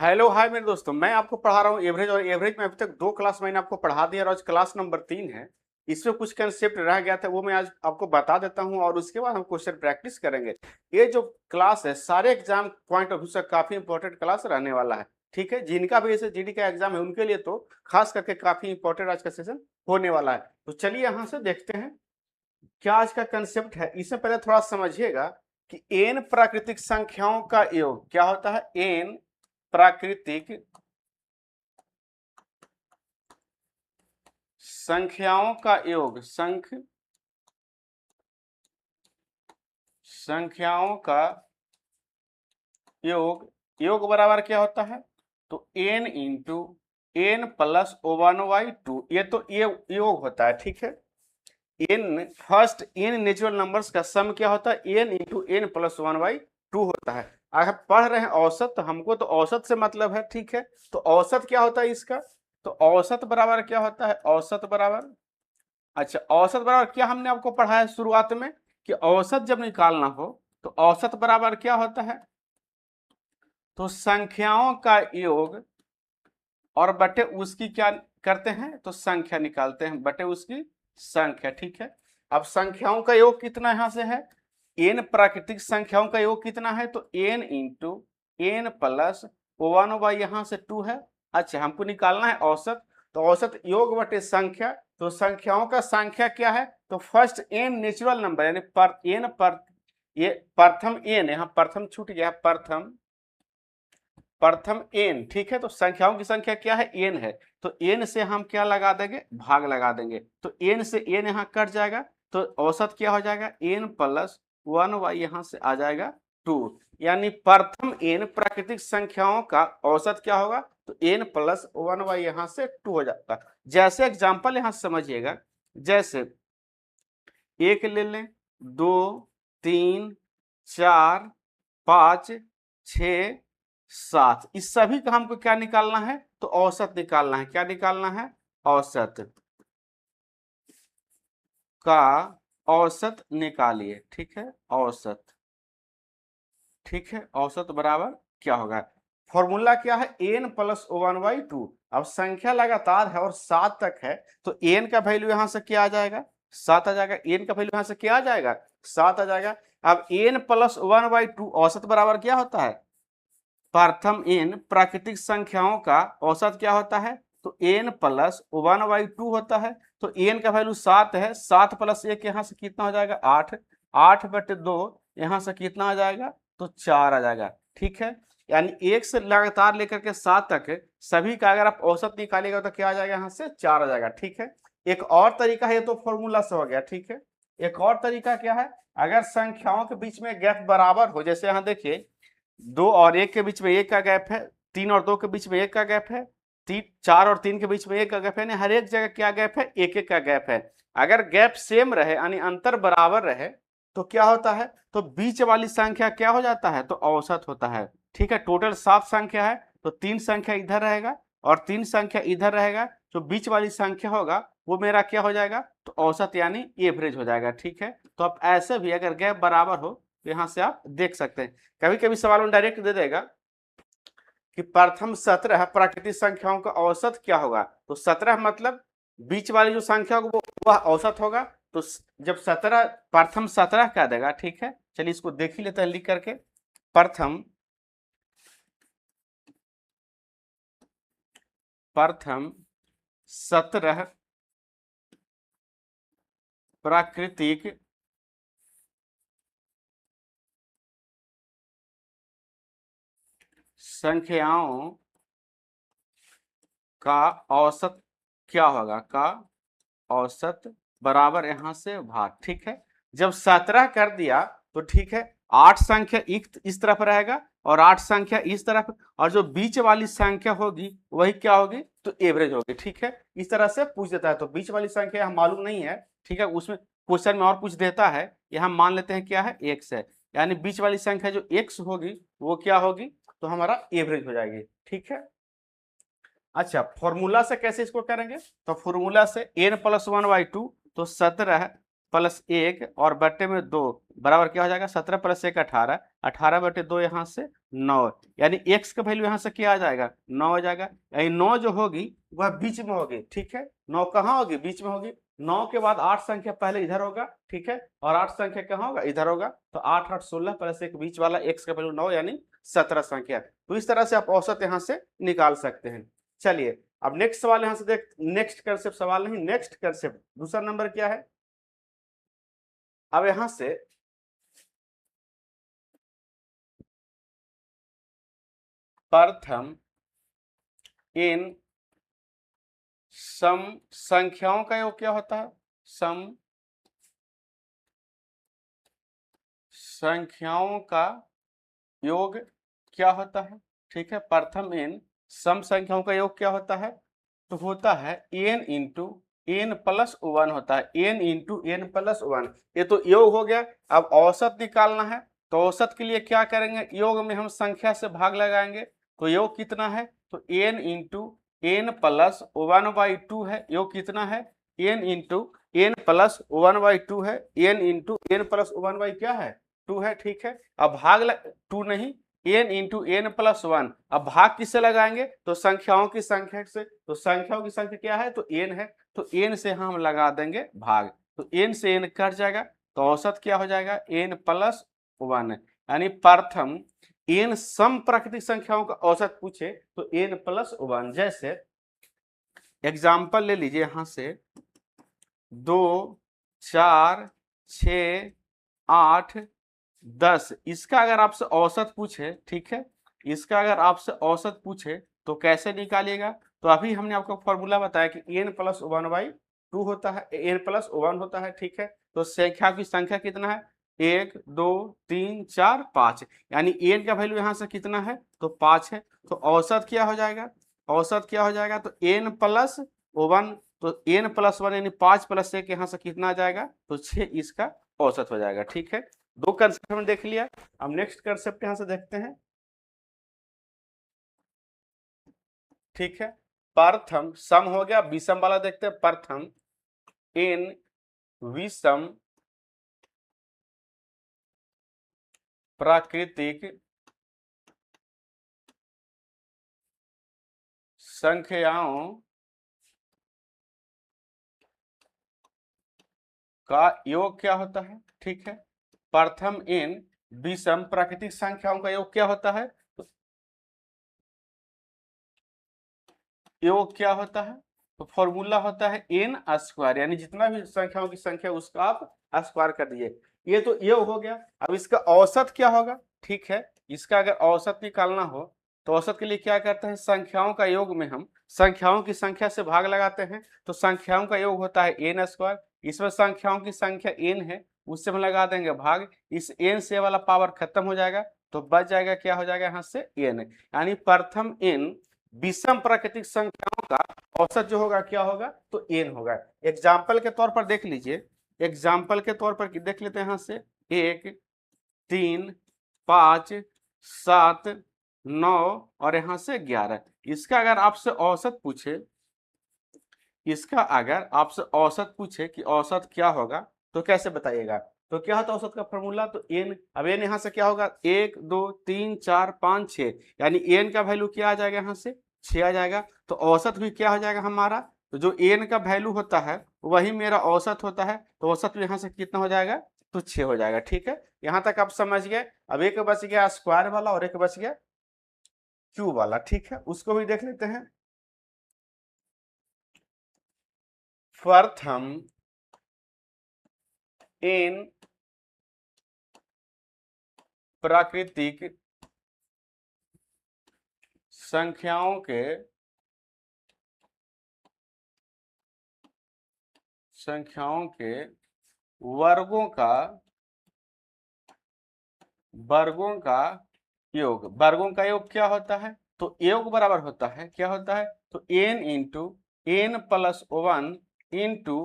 Hello hi मेरे दोस्तों, मैं आपको पढ़ा रहा हूँ एवरेज। और एवरेज में अभी तक 2 क्लास मैंने आपको पढ़ा दिया और आज क्लास नंबर 3 है। इसमें कुछ कंसेप्ट रह गया था, वो मैं आज आपको बता देता हूँ और उसके बाद हम क्वेश्चन प्रैक्टिस करेंगे। ये जो क्लास है सारे एग्जाम पॉइंट ऑफ व्यू से काफी इंपॉर्टेंट क्लास रहने वाला है। ठीक है, जिनका भी ऐसे जीडी का एग्जाम है उनके लिए तो खास करके काफी इंपॉर्टेंट आज का सेशन होने वाला है। तो चलिए यहाँ से देखते हैं क्या आज का कंसेप्ट है। इससे पहले थोड़ा समझिएगा कि एन प्राकृतिक संख्याओं का योग क्या होता है। एन प्राकृतिक संख्याओं का योग, संख्याओं का योग, योग बराबर क्या होता है तो n into n plus one by two. ये तो ये योग होता है। ठीक है, n first n natural numbers का सम क्या होता है, n into n plus one by two होता है। अगर पढ़ रहे हैं औसत तो हमको तो औसत से मतलब है। ठीक है, तो औसत क्या होता है इसका, तो औसत बराबर क्या होता है, औसत बराबर, अच्छा औसत बराबर क्या हमने आपको पढ़ा है शुरुआत में कि औसत जब निकालना हो तो औसत बराबर क्या होता है, तो संख्याओं का योग और बटे उसकी क्या करते हैं, तो संख्या निकालते हैं बटे उसकी संख्या। ठीक है, अब संख्याओं का योग कितना यहां से है, एन प्राकृतिक संख्याओं का योग कितना है, तो n into n plus one by यहां से टू है। अच्छा हमको निकालना है औसत, तो औसत योग बटे संख्या, तो संख्याओं का संख्या क्या है, तो फर्स्ट एन नेचुरल नंबर यानी पर एन पर, ये प्रथम एन, यहाँ प्रथम छूट गया, प्रथम एन। ठीक है, तो संख्याओं की संख्या क्या है, एन है, तो एन से हम क्या लगा देंगे, भाग लगा देंगे, तो एन से एन यहाँ कट जाएगा, तो औसत क्या हो जाएगा, एन प्लस वन बाई यहाँ से आ जाएगा टू। यानी प्रथम एन प्राकृतिक संख्याओं का औसत क्या होगा, तो एन प्लस वन बाई यहाँ से टू हो जाता। जैसे एग्जाम्पल यहाँ समझिएगा, जैसे एक ले लें, दो, तीन, चार, पांच, छ, सात, इस सभी का हमको क्या निकालना है, तो औसत निकालना है। क्या निकालना है, औसत का औसत निकालिए। ठीक है, औसत, ठीक है, औसत बराबर क्या होगा, फॉर्मूला क्या है, n plus one by two. अब संख्या लगातार है और सात तक है, तो एन का वैल्यू यहां से क्या आ जाएगा, सात आ जाएगा। एन का वैल्यू यहां से क्या आ जाएगा, सात आ जाएगा। अब n plus one by two औसत बराबर क्या होता है, प्रथम एन प्राकृतिक संख्याओं का औसत क्या होता है, तो n plus one by two होता है। तो एन का वैल्यू सात है, सात प्लस एक यहाँ से कितना हो जाएगा, आठ, आठ बटे दो यहाँ से कितना आ जाएगा, तो चार आ जाएगा। ठीक है, यानी एक से लगातार लेकर के सात तक सभी का अगर आप औसत निकालेगा तो क्या आ जाएगा, यहाँ से चार आ जाएगा। ठीक है, एक और तरीका है, तो फॉर्मूला से हो गया। ठीक है, एक और तरीका क्या है, अगर संख्याओं के बीच में गैप बराबर हो, जैसे यहाँ देखिए दो और एक के बीच में एक का गैप है, तीन और दो के बीच में एक का गैप है, तीन, चार और तीन के बीच में एक का गैप है, हर एक जगह क्या गैप है, एक एक का गैप है। अगर गैप सेम रहे यानी अंतर बराबर रहे तो क्या होता है, तो बीच वाली संख्या क्या हो जाता है, तो औसत होता है। ठीक है, टोटल 7 संख्या है, तो 3 संख्या इधर रहेगा और 3 संख्या इधर रहेगा, जो बीच वाली संख्या होगा वो मेरा क्या हो जाएगा, तो औसत यानी एवरेज हो जाएगा। ठीक है, तो अब ऐसे भी अगर गैप बराबर हो तो यहां से आप देख सकते हैं। कभी कभी सवाल में डायरेक्ट दे देगा कि प्रथम 17 प्राकृतिक संख्याओं का औसत क्या होगा, तो 17 मतलब बीच वाली जो संख्या होगी वो वह औसत होगा। तो जब 17 प्रथम 17 क्या देगा। ठीक है, चलिए इसको देख ही लेते हैं लिख करके, प्रथम, प्रथम 17 प्राकृतिक संख्याओं का औसत क्या होगा, का औसत बराबर यहां से भाग। ठीक है, जब 17 कर दिया तो ठीक है, 8 संख्या इस तरफ रहेगा और 8 संख्या इस तरफ, और जो बीच वाली संख्या होगी वही क्या होगी, तो एवरेज होगी। ठीक है, इस तरह से पूछ देता है, तो बीच वाली संख्या हम मालूम नहीं है। ठीक है, उसमें क्वेश्चन में और पूछ देता है, यहां मान लेते हैं क्या है, एक्स है, यानी बीच वाली संख्या जो एक्स होगी वो क्या होगी, तो हमारा एवरेज हो जाएगी। ठीक है, अच्छा फॉर्मूला से कैसे इसको करेंगे, तो फॉर्मूला से n plus one by two, तो 17 प्लस एक और बट्टे में दो बराबर क्या हो जाएगा, 17 प्लस एक 18, 18 बटे दो यहाँ से 9, यानी x का वैल्यू यहाँ से क्या आ जाएगा 9 आ जाएगा, यानी 9 जो होगी वह बीच में होगी, ठीक है। 9 कहाँ होगी, बीच में होगी। 9 के बाद 8 संख्या पहले इधर होगा, ठीक है, और 8 संख्या कहाँ होगा, इधर होगा। तो 8 8 16 प्लस एक बीच वाला x का वैल्यू 9 यानी 17 संख्या। तो इस तरह से आप औसत यहाँ से निकाल सकते हैं। चलिए अब नेक्स्ट सवाल यहाँ से देख, नेक्स्ट कंसेप्ट सवाल नहीं, नेक्स्ट कंसेप्ट दूसरा नंबर क्या है। अब यहाँ से प्रथम इन सम संख्याओं का योग क्या होता है, सम संख्याओं का योग क्या होता है, ठीक है। प्रथम इन सम संख्याओं का योग क्या होता है, तो होता है n into n plus one होता है, n into n plus one. ये तो योग हो गया। अब औसत निकालना है, तो औसत के लिए क्या करेंगे, योग में हम संख्या से भाग लगाएंगे। तो योग कितना है, तो n into n plus one by two है। योग कितना है, n into n plus one by two है। n into n plus one by क्या है, 2 है, ठीक है। अब भाग 2 नहीं, n into n plus one. अब भाग किससे लगाएंगे, तो संख्याओं की संख्या से। तो संख्याओं की संख्या क्या है, तो n है, तो n से हम लगा देंगे भाग। तो n से n कट जाएगा, तो औसत क्या हो जाएगा, n प्लस वन। यानी प्रथम n सम प्राकृतिक संख्याओं का औसत पूछे तो n प्लस वन। जैसे एग्जाम्पल ले लीजिए यहां से 2 4 6 8 10, इसका अगर आपसे औसत पूछे, ठीक है, इसका अगर आपसे औसत पूछे तो कैसे निकालिएगा। तो अभी हमने आपको फॉर्मूला बताया कि n plus one by two होता है, n प्लस वन होता है, ठीक है। तो संख्या की संख्या कितना है, 1 2 3 4 5, यानी n का वैल्यू यहाँ से कितना है, तो 5 है। तो औसत क्या हो जाएगा, औसत क्या हो जाएगा, तो n प्लस वन। तो n प्लस वन यानी 5 प्लस 1 यहाँ से कितना आ जाएगा, तो 6 इसका औसत हो जाएगा, ठीक है। दो कंसेप्ट हमने देख लिया। अब नेक्स्ट कंसेप्ट यहां से देखते हैं, ठीक है। प्रथम सम हो गया, विषम वाला देखते हैं। प्रथम इन विषम प्राकृतिक संख्याओं का योग क्या होता है, ठीक है। प्रथम इन विषम प्राकृतिक संख्याओं का योग क्या होता है, तो योग क्या होता है, तो फॉर्मूला होता है n स्क्वायर, यानी जितना भी संख्याओं की संख्या उसका आप स्क्वायर कर दीजिए। ये तो योग हो गया। अब इसका औसत क्या होगा, ठीक है, इसका अगर औसत निकालना हो तो औसत के लिए क्या करते हैं, संख्याओं का योग में हम संख्याओं की संख्या से भाग लगाते हैं। तो संख्याओं का योग होता है n स्क्वायर, इसमें संख्याओं की संख्या n है, उससे हम लगा देंगे भाग। इस n से वाला पावर खत्म हो जाएगा, तो बच जाएगा क्या हो जाएगा यहाँ से n, यानी प्रथम n विषम प्राकृतिक संख्याओं का औसत जो होगा क्या होगा, तो n होगा। एग्जाम्पल के तौर पर देख लीजिए, एग्जाम्पल के तौर पर देख लेते हैं यहाँ से 1 3 5 7 9 और यहाँ से 11। इसका अगर आपसे औसत पूछे, इसका अगर आपसे औसत पूछे कि औसत क्या होगा, तो कैसे बताइएगा। तो क्या होता है औसत का फॉर्मूला, तो n। अब n यहाँ से क्या होगा, 1 2 3 4 5 6, यानी n का वैल्यू क्या आ जाएगा, यहाँ से 6 आ जाएगा। तो औसत भी क्या हो जाएगा हमारा, तो जो n का वैल्यू होता है वही मेरा औसत होता है। तो औसत भी यहाँ से कितना हो जाएगा, तो 6 हो जाएगा, ठीक है। यहाँ तक आप समझ गए। अब एक बच गया स्क्वायर वाला और एक बच गया क्यूब वाला, ठीक है, उसको भी देख लेते हैं। प्रथम इन प्राकृतिक संख्याओं के वर्गों का योग क्या होता है, तो योग बराबर होता है क्या होता है, तो n into n plus one into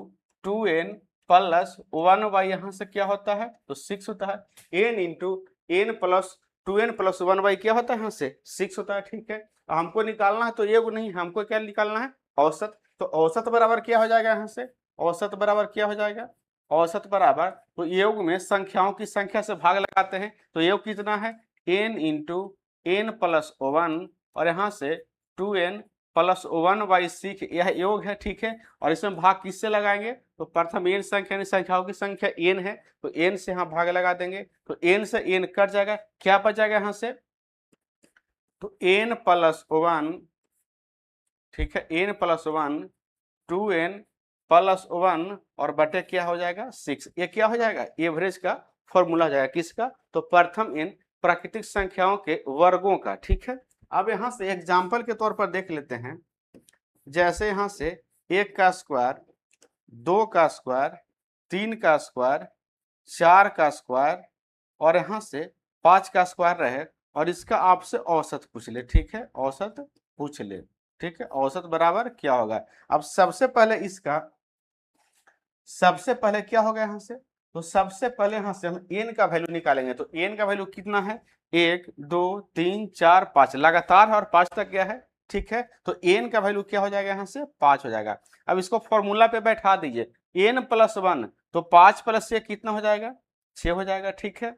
2n plus one by यहाँ से क्या होता है, तो 6 होता है। n into n plus 2n plus one by क्या होता है, यहाँ से 6 होता है, ठीक है। हमको निकालना है तो योग नहीं, हमको क्या निकालना है, औसत। तो औसत बराबर क्या हो जाएगा, यहाँ से औसत बराबर क्या हो जाएगा, औसत बराबर, तो योग में संख्याओं की संख्या से भाग लगाते हैं। तो योग कितना है, n इंटू n प्लस 1 और यहाँ से 2n प्लस 1/6 यह योग है, ठीक है। और इसमें भाग किससे लगाएंगे, तो प्रथम n संख्या संख्याओं की संख्या n है, तो n से यहाँ भाग लगा देंगे, तो n से n कट जाएगा, क्या बच जाएगा यहाँ से, तो n प्लस 1, ठीक है, n प्लस 1 2n प्लस 1 और बटे क्या हो जाएगा 6, ये क्या हो जाएगा एवरेज का फॉर्मूला हो जाएगा, किसका, तो प्रथम n प्राकृतिक संख्याओं के वर्गों का, ठीक है। अब यहाँ से एग्जाम्पल के तौर पर देख लेते हैं, जैसे यहाँ से 1 का स्क्वायर, 2 का स्क्वायर, 3 का स्क्वायर, 4 का स्क्वायर और यहाँ से 5 का स्क्वायर रहे और इसका आपसे औसत पूछ ले, ठीक है, औसत पूछ ले, ठीक है, औसत बराबर क्या होगा। अब सबसे पहले इसका, सबसे पहले क्या होगा यहाँ से, तो सबसे पहले यहाँ से हम n का वैल्यू निकालेंगे, तो n का वैल्यू कितना है 1 2 3 4 5 लगातार है और 5 तक गया है, ठीक है। तो n का वैल्यू क्या हो जाएगा यहाँ से 5 हो जाएगा। अब इसको फॉर्मूला पे बैठा दीजिए, n प्लस 1 तो 5 प्लस से कितना हो जाएगा 6 हो जाएगा, ठीक है,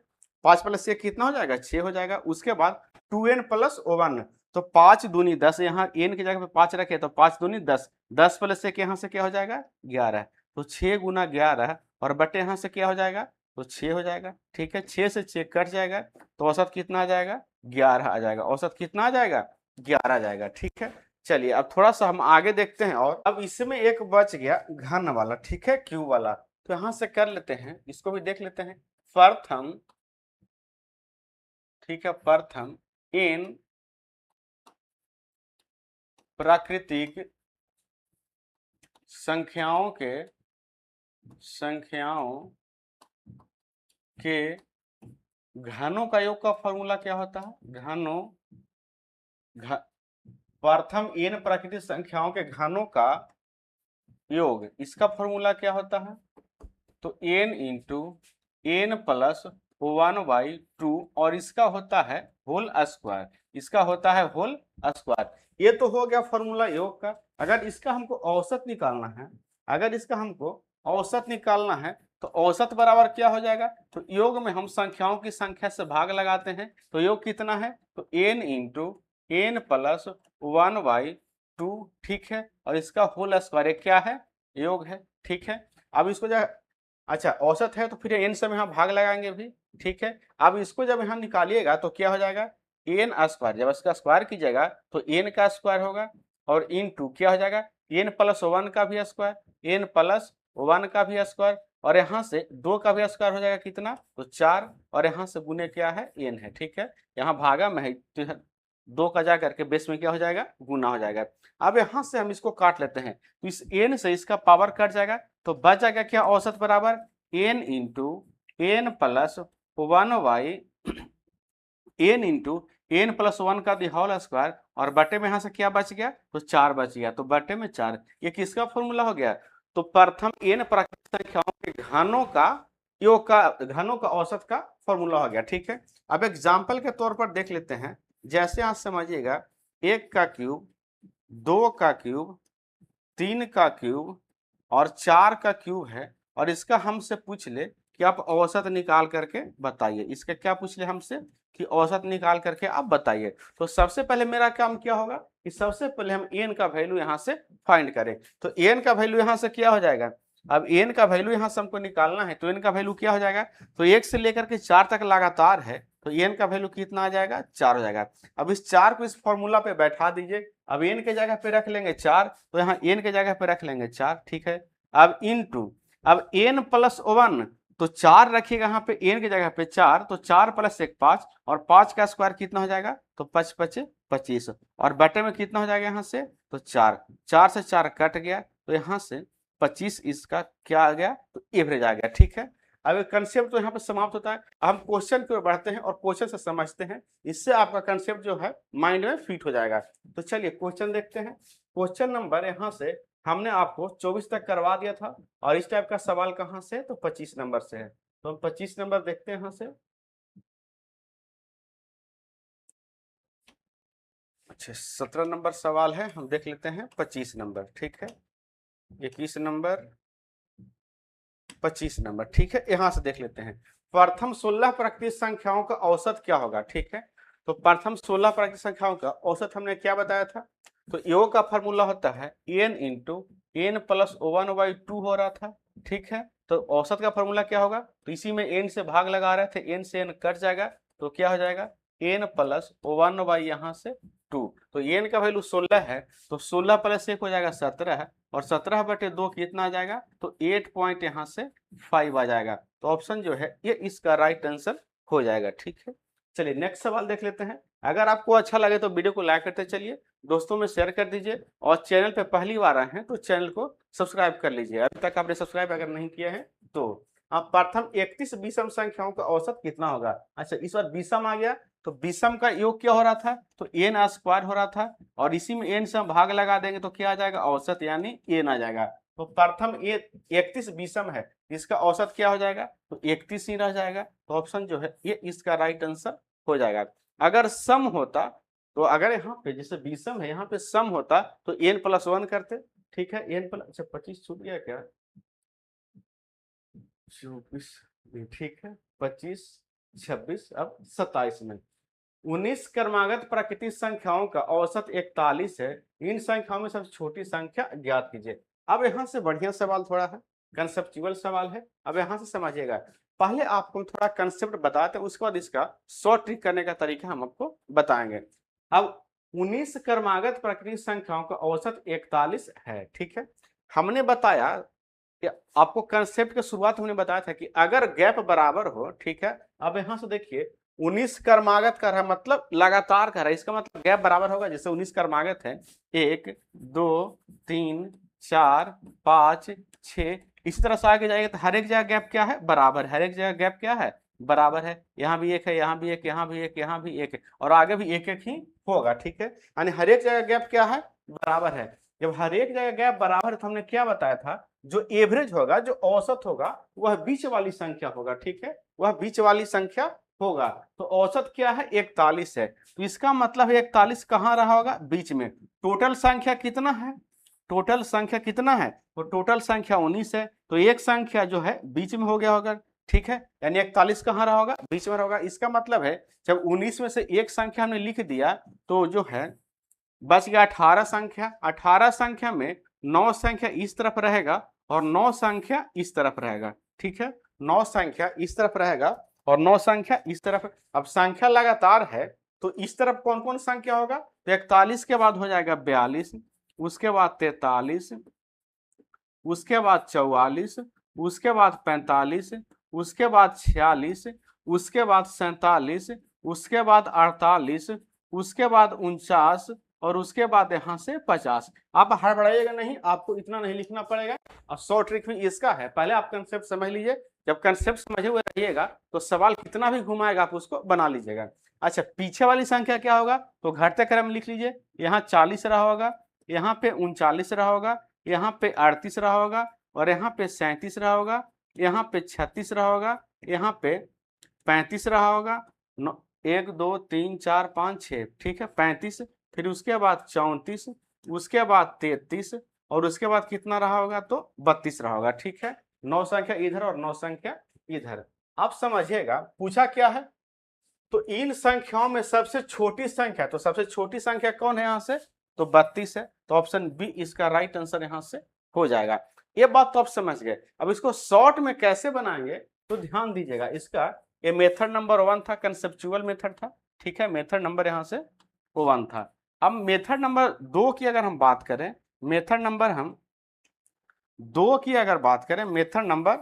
5 प्लस से कितना हो जाएगा 6 हो जाएगा। उसके बाद 2n प्लस 1 तो 5 दूनी 10, यहाँ n की जगह पे 5 रखे तो 5 दूनी 10, 10 प्लस से यहाँ से क्या हो जाएगा 11, तो 6 गुना 11 और बटे यहाँ से क्या हो जाएगा तो 6 हो जाएगा, ठीक है, 6 से 6 कट जाएगा तो औसत कितना आ जाएगा 11 आ जाएगा, औसत कितना आ जाएगा 11 आ जाएगा, ठीक है। चलिए अब थोड़ा सा हम आगे देखते हैं, और अब इसमें एक बच गया घन वाला, ठीक है, क्यूब वाला, तो यहाँ से कर लेते हैं, इसको भी देख लेते हैं। प्रथम, ठीक है, प्रथम n प्राकृतिक संख्याओं के घनों का योग का फॉर्मूला क्या होता है, प्रथम n प्राकृतिक संख्याओं के घनों का योग, इसका फॉर्मूला क्या होता है, तो n इंटू n प्लस 1/2 और इसका होता है होल स्क्वायर, इसका होता है होल स्क्वायर। ये तो हो गया फॉर्मूला योग का। अगर इसका हमको औसत निकालना है, अगर इसका हमको औसत निकालना है तो औसत बराबर क्या हो जाएगा, तो योग में हम संख्याओं की संख्या से भाग लगाते हैं, तो योग कितना है, तो n इंटू n प्लस 1/2, ठीक है, और इसका होल स्क्वायर क्या है योग है, ठीक है। अब इसको अच्छा औसत है तो फिर n से यहाँ भाग लगाएंगे भी, ठीक है। अब इसको जब यहाँ निकालिएगा तो क्या हो जाएगा n स्क्वायर, जब इसका स्क्वायर कीजिएगा तो n का स्क्वायर होगा और इंटू क्या हो जाएगा n प्लस 1 का भी स्क्वायर, n प्लस 1 का भी स्क्वायर और यहाँ से 2 का भी स्क्वायर हो जाएगा कितना, तो 4 और यहाँ से गुने क्या है n है, ठीक है, यहाँ भागा में है तो 2 का जा करके बेस में क्या हो जाएगा गुना हो जाएगा। अब यहाँ से हम इसको काट लेते हैं तो इस n से इसका पावर कट जाएगा तो बच जाएगा क्या औसत बराबर n इंटू n प्लस 1 का दी होल स्क्वायर और बटे में यहाँ से क्या बच गया तो 4 बच गया, तो बटे में 4, ये किसका फॉर्मूला हो गया, तो प्रथम n प्राकृतिक संख्याओं के घनों का योग का, घनों का औसत का फॉर्मूला हो गया, ठीक है। अब एग्जाम्पल के तौर पर देख लेते हैं, जैसे आप समझिएगा 1 का क्यूब, 2 का क्यूब, 3 का क्यूब और 4 का क्यूब है और इसका हमसे पूछ ले कि आप औसत निकाल करके बताइए, इसका क्या पूछ ले हमसे कि औसत निकाल करके आप बताइए। तो सबसे पहले मेरा काम क्या होगा कि सबसे पहले हम n का वैल्यू यहाँ से फाइंड करें, तो n का वैल्यू यहाँ से क्या हो जाएगा, अब n का वैल्यू यहाँ से हमको निकालना है तो n का वैल्यू क्या हो जाएगा, तो 1 से लेकर के 4 तक लगातार है तो n का वैल्यू कितना आ जाएगा 4 हो जाएगा। अब इस 4 को इस फॉर्मूला पे बैठा दीजिए, अब n के जगह पे रख लेंगे 4 तो यहाँ n के जगह पे रख लेंगे 4, ठीक है। अब इंटू अब n प्लस 1 तो 4 रखिएगा यहाँ पे n की जगह पे 4, तो 4 प्लस 1 5 और 5 का स्क्वायर कितना हो जाएगा तो 5 5 25 और बटे में कितना हो जाएगा यहाँ से तो 4, 4 से 4 कट गया तो यहाँ से 25 इसका क्या आ गया तो एवरेज आ गया, ठीक है। अब कंसेप्ट तो यहाँ पे समाप्त होता है। हम क्वेश्चन की ओर बढ़ते हैं और क्वेश्चन से समझते हैं, इससे आपका कंसेप्ट जो है माइंड में फिट हो जाएगा। तो चलिए क्वेश्चन देखते हैं। क्वेश्चन नंबर यहाँ से हमने आपको 24 तक करवा दिया था और इस टाइप का सवाल कहाँ से, तो 25 नंबर से है, तो हम 25 नंबर देखते हैं यहाँ से। अच्छा 17 नंबर सवाल है, हम देख लेते हैं 25 नंबर, ठीक है, 21 नंबर, 25 नंबर, ठीक है। यहां से देख लेते हैं प्रथम 16 प्राकृतिक संख्याओं का औसत क्या होगा, ठीक है। तो प्रथम 16 प्राकृतिक संख्याओं का औसत हमने क्या बताया था, तो योग का फॉर्मूला होता है n इंटू एन प्लस 1/2 हो रहा था, ठीक है। तो औसत का फॉर्मूला क्या होगा, तो इसी में n से भाग लगा रहे थे, n से n कट जाएगा तो क्या हो जाएगा n प्लस 1 यहाँ से 2। तो n का वैल्यू 16 है, तो 16 प्लस 1 हो जाएगा 17 और 17/2 कितना आ जाएगा, तो 8 पॉइंट यहाँ से 5 आ जाएगा। तो ऑप्शन जो है ये इसका राइट आंसर हो जाएगा, ठीक है। चलिए नेक्स्ट सवाल देख लेते हैं। अगर आपको अच्छा लगे तो वीडियो को लाइक करते चलिए, दोस्तों में शेयर कर दीजिए और चैनल पे पहली बार आए हैं तो चैनल को सब्सक्राइब कर लीजिए, अभी तक आपने सब्सक्राइब अगर नहीं किया है तो। अब प्रथम 31 विषम संख्याओं का औसत कितना होगा। अच्छा, इस बार विषम आ गया तो विषम का योग क्या हो रहा था, तो n स्क्वायर हो रहा था और इसी में n से हम भाग लगा देंगे तो क्या आ जाएगा, औसत यानी n आ जाएगा। तो प्रथम 31 विषम है, इसका औसत क्या हो जाएगा, तो 31 ही रह जाएगा। तो ऑप्शन जो है ये इसका राइट आंसर हो जाएगा। अगर सम होता तो अगर यहाँ पे जैसे विषम है यहाँ पे सम होता तो n+1 करते, ठीक है। अच्छा 25 छूट गया क्या, 24, ठीक है 25 26 अब 27 में 19 क्रमागत प्राकृतिक संख्याओं का औसत 41 है, इन संख्याओं में सबसे छोटी संख्या ज्ञात कीजिए। अब यहाँ से बढ़िया सवाल थोड़ा है, कंसेप्चुअल सवाल है। अब यहाँ से समझिएगा, पहले आपको थोड़ा कंसेप्ट बताते हैं, उसके बाद इसका शॉर्ट ट्रिक करने का तरीका हम आपको बताएंगे। अब 19 क्रमागत प्राकृतिक संख्याओं का औसत 41 है, ठीक है। हमने बताया आपको कंसेप्ट के शुरुआत हमने बताया था कि अगर गैप बराबर हो, ठीक है। अब यहां से देखिए 19 क्रमागत कर रहा है मतलब लगातार कर रहा है, इसका मतलब गैप बराबर होगा। जैसे 19 क्रमागत है 1 2 3 4 5 6, इसी तरह से आगे जाएगा तो हर एक जगह गैप क्या है, बराबर। हर एक जगह गैप क्या है, बराबर है। यहाँ भी एक है, यहाँ भी एक, यहाँ भी एक, यहाँ भी एक है और आगे भी एक एक ही होगा, ठीक है। यानी हर एक जगह गैप क्या है, बराबर है। जब हर एक जगह गैप बराबर है तो हमने क्या बताया था, जो एवरेज होगा, जो औसत होगा वह बीच वाली संख्या होगा, ठीक है। वह बीच वाली संख्या होगा। तो औसत क्या है, 41 है। तो इसका मतलब 41 कहाँ रहा होगा, बीच में। टोटल संख्या कितना है, टोटल संख्या कितना है, तो टोटल संख्या 19 है। तो एक संख्या जो है बीच में हो गया होगा, ठीक है। यानी 41 कहाँ रहा होगा, बीच में होगा। इसका मतलब है जब 19 में से एक संख्या हमने लिख दिया तो जो है बच गया 18 संख्या। 18 संख्या में 9 संख्या इस तरफ रहेगा और 9 संख्या इस तरफ रहेगा, ठीक है। 9 संख्या इस तरफ रहेगा और 9 संख्या इस तरफ। अब संख्या लगातार है तो इस तरफ कौन कौन संख्या होगा, तो 41 के बाद हो जाएगा 42, उसके बाद 43, उसके बाद 44, उसके बाद 45, उसके बाद 46, उसके बाद 47, उसके बाद 48, उसके बाद 49 और उसके बाद यहाँ से 50। आप हड़बड़ाइएगा नहीं, आपको इतना नहीं लिखना पड़ेगा। अब शॉर्ट ट्रिक भी इसका है, पहले आप कंसेप्ट समझ लीजिए। जब कंसेप्ट समझे हुए रहिएगा तो सवाल कितना भी घुमाएगा आप उसको बना लीजिएगा। अच्छा, पीछे वाली संख्या क्या होगा, तो घटते क्रम लिख लीजिए। यहाँ 40 रहा होगा, यहाँ पे 39 रहा होगा, यहाँ पे 38 रहा होगा और यहाँ पे 37 रहा होगा, यहाँ पे 36 रहा होगा, यहाँ पे 35 रहा होगा। 1 2 3 4 5 6, ठीक है 35। फिर उसके बाद 34, उसके बाद 33 और उसके बाद कितना रहा होगा, तो 32 रहा होगा, ठीक है। 9 संख्या इधर और 9 संख्या इधर। आप समझिएगा पूछा क्या है, तो इन संख्याओं में सबसे छोटी संख्या, तो सबसे छोटी संख्या कौन है यहाँ से, तो 32 है। तो ऑप्शन बी इसका राइट आंसर यहाँ से हो जाएगा। ये बात तो आप समझ गए। अब इसको शॉर्ट में कैसे बनाएंगे तो ध्यान दीजिएगा। इसका ये मेथड नंबर 1 था, कंसेप्चुअल मेथड था, ठीक है। मेथड नंबर यहाँ से 1 था। अब मेथड नंबर 2 की अगर हम बात करें, मेथड नंबर हम 2 की अगर बात करें, मेथड नंबर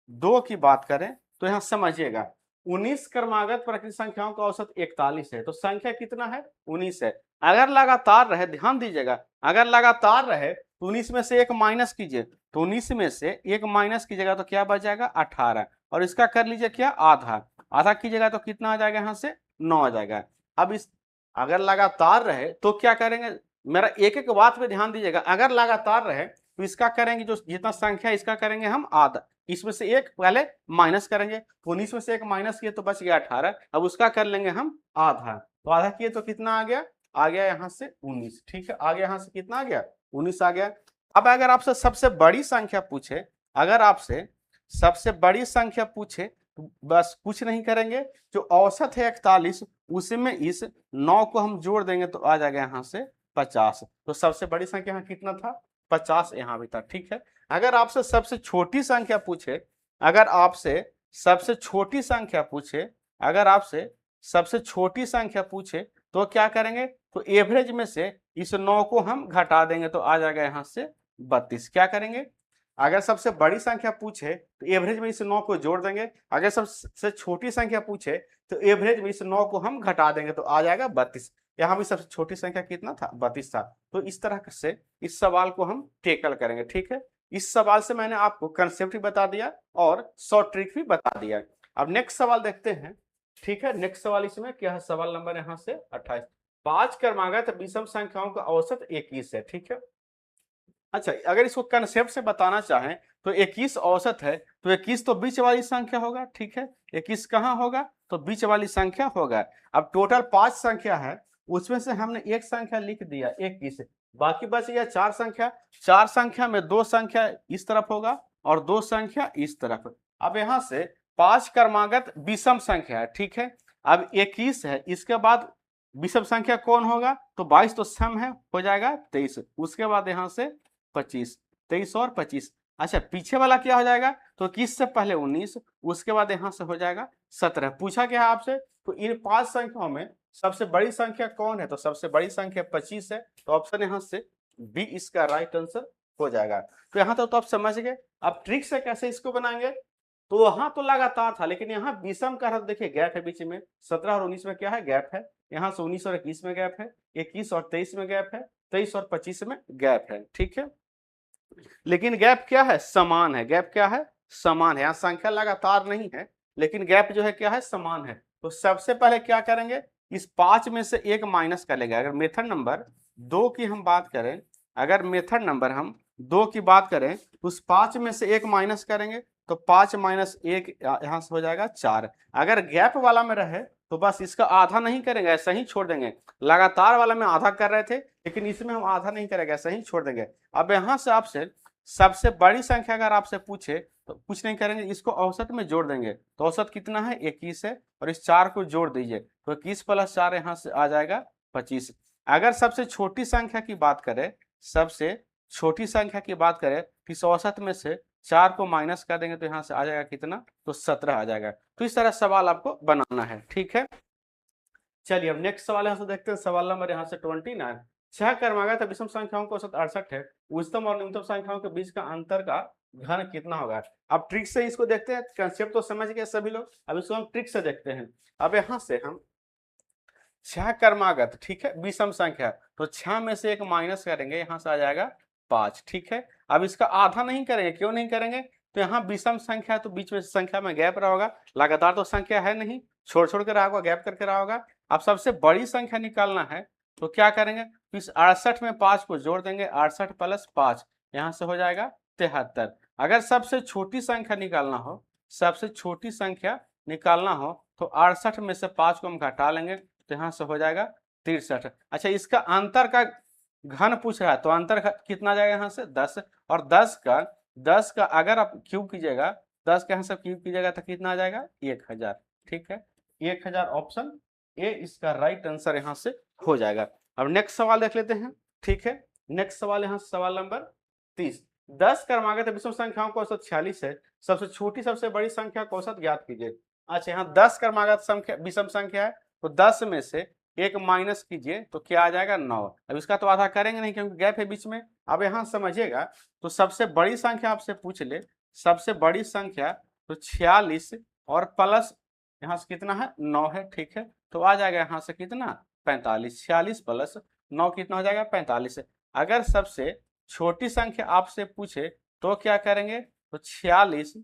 2 की बात करें तो यहाँ समझिएगा 19 क्रमागत प्राकृतिक संख्याओं का औसत 41 है। तो संख्या कितना है, 19 है। अगर लगातार रहे, ध्यान दीजिएगा, अगर लगातार रहे तो 19 में से एक माइनस कीजिए, तो 19 में से एक माइनस कीजिएगा तो क्या बच जाएगा, 18। और इसका कर लीजिए क्या, आधा। आधा कीजिएगा तो कितना आ जाएगा, यहाँ से 9 आ जाएगा। अब इस अगर लगातार रहे तो क्या करेंगे, मेरा एक एक बात पे ध्यान दीजिएगा। अगर लगातार रहे तो इसका करेंगे, जो जितना संख्या इसका करेंगे हम आधा, इसमें से एक पहले माइनस करेंगे। 19 में से एक माइनस किए तो बच गया 18। अब उसका कर लेंगे हम आधा, तो आधा किए तो कितना आ गया यहाँ से 19, ठीक है। आगे यहाँ से कितना आ गया, 19 आ गया। अब अगर आपसे सबसे बड़ी संख्या पूछे, अगर आपसे सबसे बड़ी संख्या पूछे तो बस कुछ नहीं करेंगे, जो औसत है 41 उसी में इस 9 को हम जोड़ देंगे तो आ जाएगा यहाँ से 50। तो सबसे बड़ी संख्या यहाँ कितना था, 50 यहाँ भी था। ठीक है, अगर आपसे सबसे छोटी संख्या पूछे, अगर आपसे सबसे छोटी संख्या पूछे, अगर आपसे सबसे छोटी संख्या पूछे तो क्या करेंगे, तो एवरेज में से इस 9 को हम घटा देंगे तो आ जाएगा यहाँ से 32। क्या करेंगे, अगर सबसे बड़ी संख्या पूछे तो एवरेज में इस 9 को जोड़ देंगे, अगर सबसे छोटी संख्या पूछे तो एवरेज में इस 9 को हम घटा देंगे तो आ जाएगा 32। यहाँ भी सबसे छोटी संख्या कितना था, 32 था। तो इस तरह से इस सवाल को हम टेकल करेंगे। ठीक है, इस सवाल से मैंने आपको कंसेप्ट भी बता दिया और शॉर्ट ट्रिक भी बता दिया। अब नेक्स्ट सवाल देखते हैं। ठीक है, नेक्स्ट सवाल इसमें क्या है, सवाल नंबर यहाँ से 28। 5 क्रमागत विषम संख्याओं का औसत 21 है। ठीक है, अच्छा अगर इसको कंसेप्ट से बताना चाहें तो 21 औसत है, तो 21 तो बीच वाली संख्या होगा। ठीक है, 21 कहाँ होगा, तो बीच वाली संख्या होगा। अब टोटल 5 संख्या है, उसमें से हमने एक संख्या लिख दिया 21, बाकी बच गया 4 संख्या। 4 संख्या में 2 संख्या इस तरफ होगा और 2 संख्या इस तरफ। अब यहाँ से 5 क्रमागत विषम संख्या है। ठीक है, अब 21 है, इसके बाद विषम संख्या कौन होगा, तो 22 तो सम है, हो जाएगा 23। उसके बाद यहाँ से 25, 23 और 25। अच्छा पीछे वाला क्या हो जाएगा, तो 21 से पहले 19, उसके बाद यहाँ से हो जाएगा 17। पूछा क्या है आपसे, तो इन 5 संख्याओं में सबसे बड़ी संख्या कौन है, तो सबसे बड़ी संख्या 25 है। तो ऑप्शन यहाँ से बी इसका राइट आंसर हो जाएगा। तो यहाँ तो आप समझ गए। अब ट्रिक से कैसे इसको बनाएंगे, तो वहां तो लगातार था, लेकिन यहाँ विषम का रहा, देखिए गैप है बीच में, 17 और 19 में क्या है, गैप है। यहाँ से 19 और 21 में गैप है, 21 और 23 में गैप है, 23 और 25 में गैप है। ठीक है, लेकिन गैप क्या है, समान है। गैप क्या है, समान है। यहाँ संख्या लगातार नहीं है, लेकिन गैप जो है क्या है, समान है। तो सबसे पहले क्या करेंगे, इस 5 में से एक माइनस कर लेंगे। अगर मेथड नंबर 2 की हम बात करें, अगर मेथड नंबर हम 2 की बात करें तो उस 5 में से एक माइनस करेंगे तो 5 माइनस 1 यहाँ से हो जाएगा 4। अगर गैप वाला में रहे तो बस इसका आधा नहीं करेंगे, ऐसा ही छोड़ देंगे। लगातार वाला में आधा कर रहे थे, लेकिन इसमें हम आधा नहीं करेंगे, ऐसा ही छोड़ देंगे। अब यहाँ से आपसे सबसे बड़ी संख्या अगर आपसे पूछे तो कुछ नहीं करेंगे, इसको औसत में जोड़ देंगे। तो औसत कितना है, 21 है, और इस 4 को जोड़ दीजिए तो 21 प्लस 4 यहाँ से आ जाएगा 25। अगर सबसे छोटी संख्या की बात करें, सबसे छोटी संख्या की बात करें, इस औसत में से 4 को माइनस कर देंगे तो यहाँ से आ जाएगा कितना, तो 17 आ जाएगा। तो इस तरह सवाल आपको बनाना है। ठीक है, चलिए अब नेक्स्ट सवाल यहाँ से देखते हैं। सवाल नंबर यहाँ से 29। 6 क्रमागत विषम संख्याओं का औसत 68 है, उच्चतम और न्यूनतम संख्याओं के बीच का अंतर का घन कितना होगा। अब ट्रिक से इसको देखते हैं, कंसेप्ट तो समझ गए सभी लोग, अब इसको हम ट्रिक से देखते हैं। अब यहाँ से हम 6 क्रमागत, ठीक है, विषम संख्या, तो 6 में से एक माइनस करेंगे, यहाँ से आ जाएगा 5। ठीक है, अब इसका आधा नहीं करेंगे, क्यों नहीं करेंगे, तो यहाँ विषम संख्या है तो बीच में संख्या में गैप रहा होगा, लगातार तो संख्या है नहीं, छोड़ छोड़ के रहा होगा, गैप करके रहा होगा। अब सबसे बड़ी संख्या निकालना है तो क्या करेंगे, तो इस 68 में 5 को जोड़ देंगे, 68 प्लस 5 यहाँ से हो जाएगा 73। अगर सबसे छोटी संख्या निकालना हो, सबसे छोटी संख्या निकालना हो तो 68 में से 5 को हम घटा लेंगे तो यहाँ से हो जाएगा 63। अच्छा इसका अंतर का घन पूछ रहा है, तो अंतर कितना जाएगा, यहाँ से 10, और 10 का अगर आप क्यूब कीजिएगा, 10 का यहाँ से क्यूब कीजिएगा तो कितना आ जाएगा, 1000। ठीक है, 1000 ऑप्शन ए इसका राइट आंसर यहाँ से हो जाएगा। अब नेक्स्ट सवाल देख लेते हैं। ठीक है, नेक्स्ट सवाल यहाँ से सवाल नंबर 30। 10 क्रमागत विषम संख्याओं का औसत 46 है, सबसे छोटी सबसे बड़ी संख्या का औसत ज्ञात कीजिए। अच्छा यहाँ 10 क्रमागत संख्या विषम संख्या है, तो 10 में से एक माइनस कीजिए तो क्या आ जाएगा, 9। अब इसका तो आधा करेंगे नहीं क्योंकि गैप है बीच में। अब यहाँ समझिएगा, तो सबसे बड़ी संख्या आपसे पूछ ले, सबसे बड़ी संख्या तो 46 और प्लस यहाँ से कितना है, 9 है। ठीक है, तो आ जाएगा यहाँ से कितना, 45। 46 प्लस 9 कितना हो जाएगा, 45। अगर सबसे छोटी संख्या आपसे पूछे तो क्या करेंगे, तो 46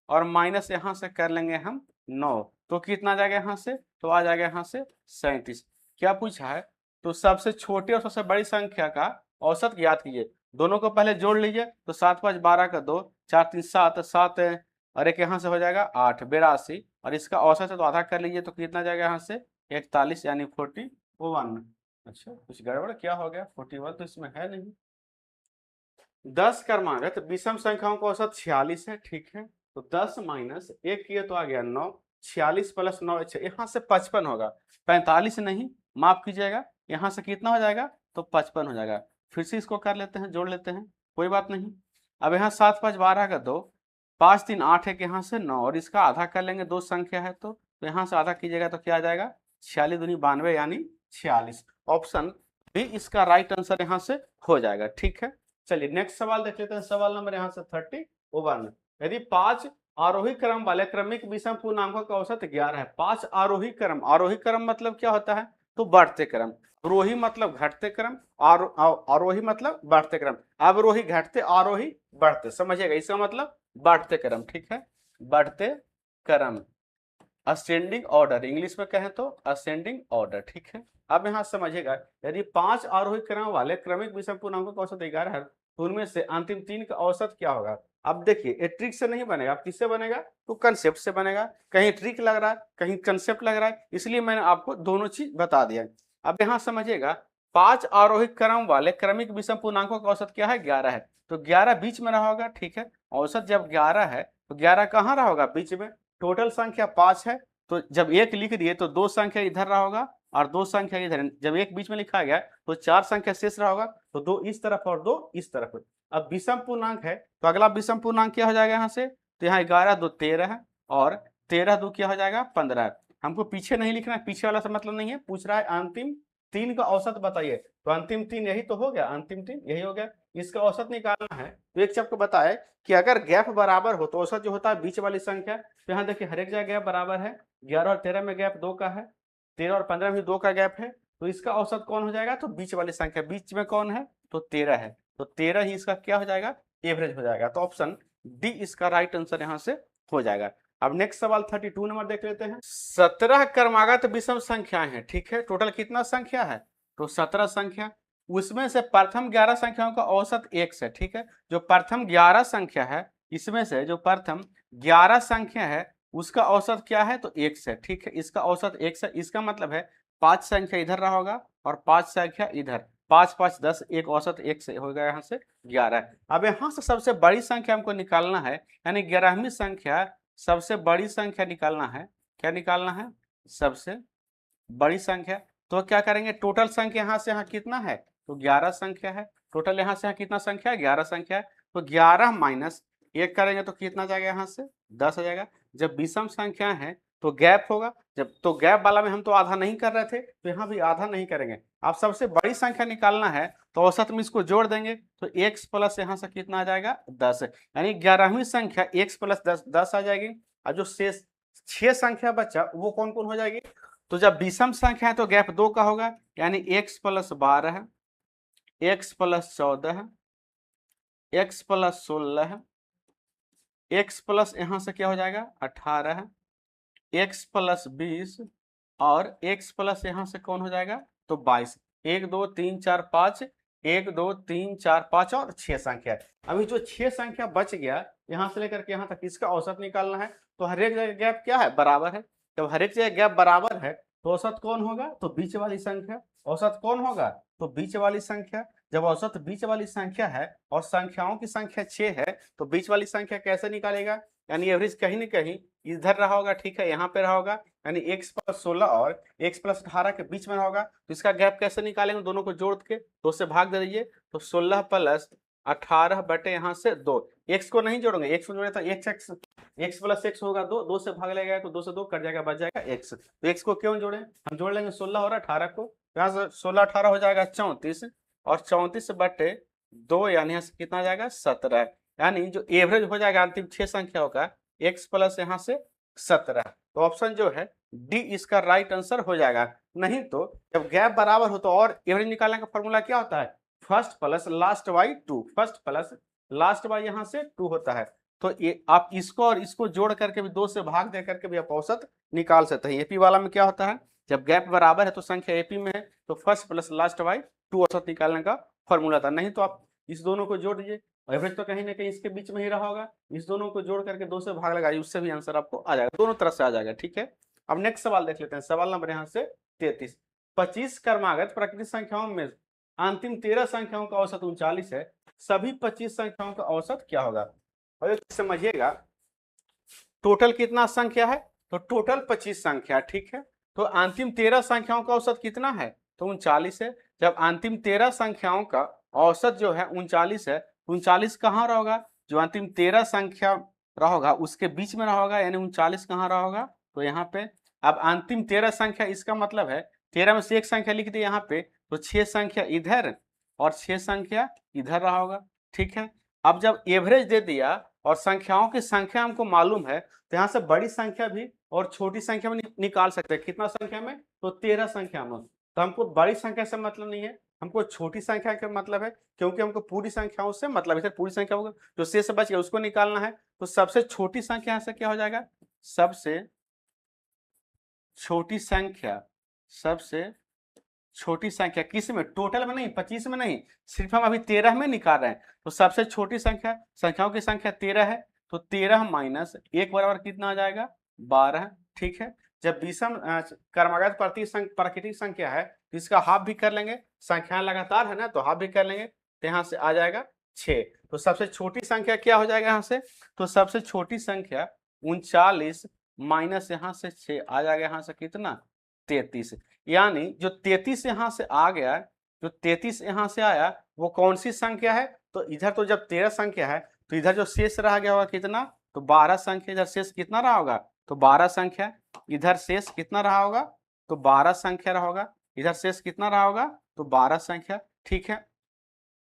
और माइनस यहाँ से कर लेंगे हम 9, तो कितना आ जाएगा यहाँ से, तो आ जाएगा यहाँ से 37। क्या पूछा है, तो सबसे छोटी और सबसे बड़ी संख्या का औसत ज्ञात कीजिए। दोनों को पहले जोड़ लीजिए, तो 7 5 12 का 2, 4 3 7, 7 और एक यहाँ से हो जाएगा 8, 82, और इसका औसत है तो आधा कर लीजिए तो कितना जाएगा यहाँ से 41 यानी 41। अच्छा कुछ गड़बड़ क्या हो गया, 41 तो इसमें है नहीं। 10 क्रमागत विषम संख्याओं का औसत 46 है। ठीक है, तो 10 माइनस 1 किए तो आ गया 9, 46 प्लस 9 यहाँ से 55 होगा, 45 नहीं, माफ कीजिएगा, यहाँ से कितना हो जाएगा, तो 55 हो जाएगा। फिर से इसको कर लेते हैं, जोड़ लेते हैं, कोई बात नहीं। अब यहाँ 7 5 12 का 2, 5 3 8 1 यहाँ से 9, और इसका आधा कर लेंगे, दो संख्या है तो यहाँ से आधा कीजिएगा तो क्या आ जाएगा, 46 दूनी 92 यानी 46। ऑप्शन बी इसका राइट आंसर यहाँ से हो जाएगा। ठीक है, चलिए नेक्स्ट सवाल देख लेते हैं। सवाल नंबर यहाँ से 31। यदि 5 आरोही क्रम वाले क्रमिक विषम पूर्णांकों का औसत 11 है। 5 आरोही क्रम मतलब क्या होता है, तो बढ़ते क्रम। रोही मतलब घटते क्रम, आरोही मतलब बढ़ते क्रम, अवरोही घटते, आरोही बढ़ते, समझिएगा, इसका मतलब बढ़ते क्रम। ठीक है, बढ़ते क्रम, असेंडिंग ऑर्डर, इंग्लिश में कहें तो असेंडिंग ऑर्डर। ठीक है, अब यहाँ समझिएगा, यदि 5 आरोही क्रम वाले क्रमिक विषम पूर्णांकों का औसत 11 है, तो उनमें से अंतिम 3 का औसत क्या होगा। अब देखिए, ये ट्रिक से नहीं बनेगा, अब किससे बनेगा, तो कंसेप्ट से बनेगा। कहीं ट्रिक लग रहा है, कहीं कंसेप्ट लग रहा है, इसलिए मैंने आपको दोनों चीज बता दिया। अब यहाँ समझिएगा, 5 आरोही क्रम वाले क्रमिक विषम पूर्णांकों का औसत क्या है, 11 है, तो 11 बीच में रहा होगा। ठीक है, औसत जब 11 है तो 11 कहाँ रहा होगा, बीच में। टोटल संख्या 5 है, तो जब एक लिख दिए तो 2 संख्या इधर रहा होगा और 2 संख्या इधर। जब एक बीच में लिखा गया तो 4 संख्या शेष रहा होगा, तो 2 इस तरफ और 2 इस तरफ। अब विषम पूर्णांक है तो अगला विषम पूर्णांक क्या हो जाएगा यहाँ से, तो यहाँ 11 2 13 है, और 13 2 क्या हो जाएगा, 15। हमको पीछे नहीं लिखना है, पीछे वाला से मतलब नहीं है, पूछ रहा है अंतिम 3 का औसत बताइए, तो अंतिम 3 यही तो हो गया, अंतिम 3 यही हो गया। इसका औसत निकालना है, तो एक आपको बताए कि अगर गैप बराबर हो तो औसत जो होता है बीच वाली संख्या। तो यहाँ देखिए, हर एक जगह गैप बराबर है, 11 और 13 में गैप 2 का है, 13 और 15 में 2 का गैप है, तो इसका औसत कौन हो जाएगा, तो बीच वाली संख्या। बीच में कौन है, तो 13 है, तो 13 ही इसका क्या हो जाएगा, एवरेज हो जाएगा। तो ऑप्शन डी इसका राइट आंसर यहाँ से हो जाएगा। अब नेक्स्ट सवाल 32 नंबर देख लेते हैं। 17 क्रमागत विषम संख्याएं हैं। ठीक है, टोटल कितना संख्या है, तो 17 संख्या। उसमें से प्रथम 11 संख्याओं का औसत 1 है। ठीक है, जो प्रथम 11 संख्या है, इसमें से जो प्रथम 11 संख्या है उसका औसत क्या है, तो 1 है। ठीक है, इसका औसत 1 है, इसका मतलब है 5 संख्या इधर रहा होगा और 5 संख्या इधर, 5 5 10, एक औसत 1 से हो गया, यहाँ से 11। अब यहाँ से सबसे बड़ी संख्या हमको निकालना है, यानी 11वीं संख्या, सबसे बड़ी संख्या निकालना है। क्या निकालना है, सबसे बड़ी संख्या। तो क्या करेंगे, टोटल संख्या यहाँ से यहाँ कितना है, तो 11 संख्या है। टोटल यहाँ से यहाँ कितना संख्या है, 11 संख्या है, तो 11 माइनस 1 करेंगे तो कितना जाएगा, यहाँ से 10 आ जाएगा। जब विषम संख्या है तो गैप होगा, जब तो गैप वाला में हम तो आधा नहीं कर रहे थे, तो यहाँ भी आधा नहीं करेंगे। आप सबसे बड़ी संख्या निकालना है तो औसत में इसको जोड़ देंगे, तो x प्लस यहाँ से कितना आ जाएगा, 10, यानी 11वीं संख्या x प्लस 10 आ जाएगी। और जो शेष 6 संख्या बचा वो कौन कौन हो जाएगी, तो जब विषम संख्या है तो गैप 2 का होगा, यानी x plus 12, x plus 14, x plus 16, x plus यहाँ से क्या हो जाएगा 18, x प्लस 20, और x प्लस यहाँ से कौन हो जाएगा, तो 22। 1 2 3 4 5, 1 2 3 4 5 और 6 संख्या है। अभी जो 6 संख्या बच गया यहाँ से लेकर के यहाँ तक, इसका औसत निकालना है। तो हर एक जगह गैप क्या है, बराबर है। जब हर एक जगह गैप बराबर है तो औसत कौन होगा, तो बीच वाली संख्या। औसत कौन होगा, तो बीच वाली संख्या। जब औसत बीच वाली संख्या है और संख्याओं की संख्या 6 है, तो बीच वाली संख्या कैसे निकालेगा, यानी एवरेज कहीं ना कहीं इधर रहा होगा। ठीक है, यहाँ पे रहा होगा, यानी x प्लस 16 और x प्लस 18 के बीच में होगा। तो इसका गैप कैसे निकालेंगे, दोनों को जोड़ के 2 से भाग दे दीजिए, तो 16 प्लस 18 बटे यहाँ से 2। x को नहीं जोड़ेंगे, x को जोड़े तो x प्लस x होगा 2, 2 से भाग लेगा तो 2 से 2 कट जाएगा, बच जाएगा x। तो x को क्यों जोड़े, हम जोड़ लेंगे 16 और 18 को, यहाँ से 16 18 हो जाएगा 34, और 34 बटे 2 यानी यहाँ से कितना आ जाएगा 17, यानी जो एवरेज हो जाएगा अंतिम 6 संख्याओं का x प्लस यहाँ से 17। तो ऑप्शन जो है डी इसका राइट आंसर हो जाएगा। नहीं तो जब गैप बराबर हो तो और एवरेज निकालने का फॉर्मूला क्या होता है, first plus last by 2, first plus last by यहाँ से 2 होता है। तो ये आप इसको और इसको जोड़ करके भी 2 से भाग दे करके भी आप औसत निकाल सकते हैं। एपी वाला में क्या होता है, जब गैप बराबर है तो संख्या एपी में है, तो फर्स्ट प्लस लास्ट बाई 2 औसत निकालने का फॉर्मूला था। नहीं तो आप इस दोनों को जोड़ दीजिए, एवरेज तो कहीं ना कहीं इसके बीच में ही रहा होगा, इस दोनों को जोड़ करके 2 से भाग लगाइए, उससे भी आंसर आपको आ जाएगा, दोनों तरफ से आ जाएगा। ठीक है, अब नेक्स्ट सवाल देख लेते हैं। सवाल नंबर यहाँ से 33। 25 क्रमागत प्राकृतिक संख्याओं में अंतिम 13 संख्याओं का औसत 39 है, सभी 25 संख्याओं का औसत क्या होगा। और समझिएगा, टोटल कितना संख्या है, तो टोटल 25 संख्या, ठीक है। तो अंतिम 13 संख्याओं का औसत कितना है, तो 39 है। जब अंतिम 13 संख्याओं का औसत जो है 39 है, 39 कहाँ रहेगा, जो अंतिम 13 संख्या रहेगा उसके बीच में रहेगा, यानी 39 कहाँ रहेगा, तो यहाँ पे। अब अंतिम 13 संख्या, इसका मतलब है 13 में से एक संख्या लिख दी यहाँ पे, तो 6 संख्या इधर और 6 संख्या इधर रहेगा, ठीक है। अब जब एवरेज दे दिया और संख्याओं की संख्या हमको मालूम है, तो यहाँ से बड़ी संख्या भी और छोटी संख्या में निकाल सकते हैं। कितना संख्या में, तो 13 संख्या में। तो हमको बड़ी संख्या से मतलब नहीं है, हमको छोटी संख्या का मतलब है, क्योंकि हमको पूरी संख्याओं से मतलब है, पूरी संख्या होगा जो शेष बच गया उसको निकालना है। तो सबसे छोटी संख्या यहाँ से क्या हो जाएगा, सबसे छोटी संख्या, सबसे छोटी संख्या किस में, टोटल में नहीं, 25 में नहीं, सिर्फ हम अभी 13 में निकाल रहे हैं। तो सबसे छोटी संख्या, संख्याओं की संख्या 13 है, तो 13 माइनस 1 बराबर कितना आ जाएगा, 12, ठीक है। जब विषम क्रमागत प्राकृतिक संख्या है तो इसका हाफ भी कर लेंगे, संख्या लगातार है ना तो हाफ भी कर लेंगे, तो यहाँ से आ जाएगा 6। तो सबसे छोटी संख्या क्या हो जाएगा यहाँ से, तो सबसे छोटी संख्या 39 माइनस यहाँ से 6 आ जाएगा, यहाँ से कितना, 33। यानी जो 33 यहाँ से आ गया, जो 33 यहाँ से आया वो कौन सी संख्या है, तो इधर तो जब 13 संख्या है तो इधर जो शेष रह गया होगा कितना, तो 12 संख्या, इधर शेष कितना रहा होगा, तो 12 संख्या, इधर शेष कितना रहा होगा, तो 12 संख्या रहा होगा, इधर शेष कितना रहा होगा, तो 12 संख्या, ठीक है।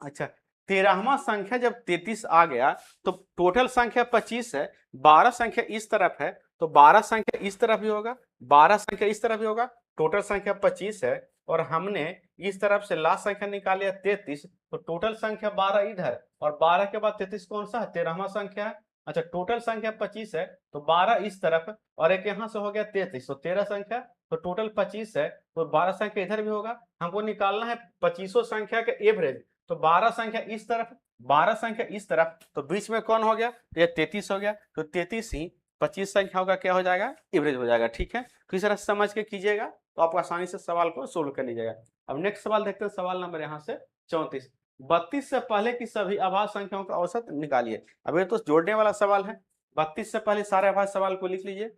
अच्छा, 13वां संख्या जब 33 आ गया तो टोटल संख्या 25 है, 12 संख्या इस तरफ है तो 12 संख्या इस तरफ भी होगा, 12 संख्या इस तरफ भी होगा, टोटल संख्या 25 है। और हमने इस तरफ से लास्ट संख्या निकाल लिया 33, तो टोटल संख्या 12 इधर, और 12 के बाद 33 कौन सा है, 13वां संख्या है। अच्छा, टोटल संख्या 25 है, तो 12 इस तरफ और एक यहाँ से हो गया 33, तो 13 संख्या, तो टोटल 25 है, तो 12 संख्या इधर भी होगा। हमको निकालना है 25 संख्या का एवरेज, तो 12 संख्या इस तरफ, 12 संख्या इस तरफ, तो बीच में कौन हो गया, तो ये 33 हो गया, तो 33 ही 25 संख्याओं का क्या हो जाएगा, एवरेज हो जाएगा, ठीक है। तो इस तरह समझ के कीजिएगा तो आप आसानी से सवाल को सोल्व कर लीजिएगा। अब नेक्स्ट सवाल देखते हैं, सवाल नंबर यहाँ से 34, 32 से पहले की सभी अभाज्य संख्याओं का औसत निकालिए। अब ये तो जोड़ने वाला सवाल है, 32 से पहले सारे अभाज्य सवाल को लिख लीजिए।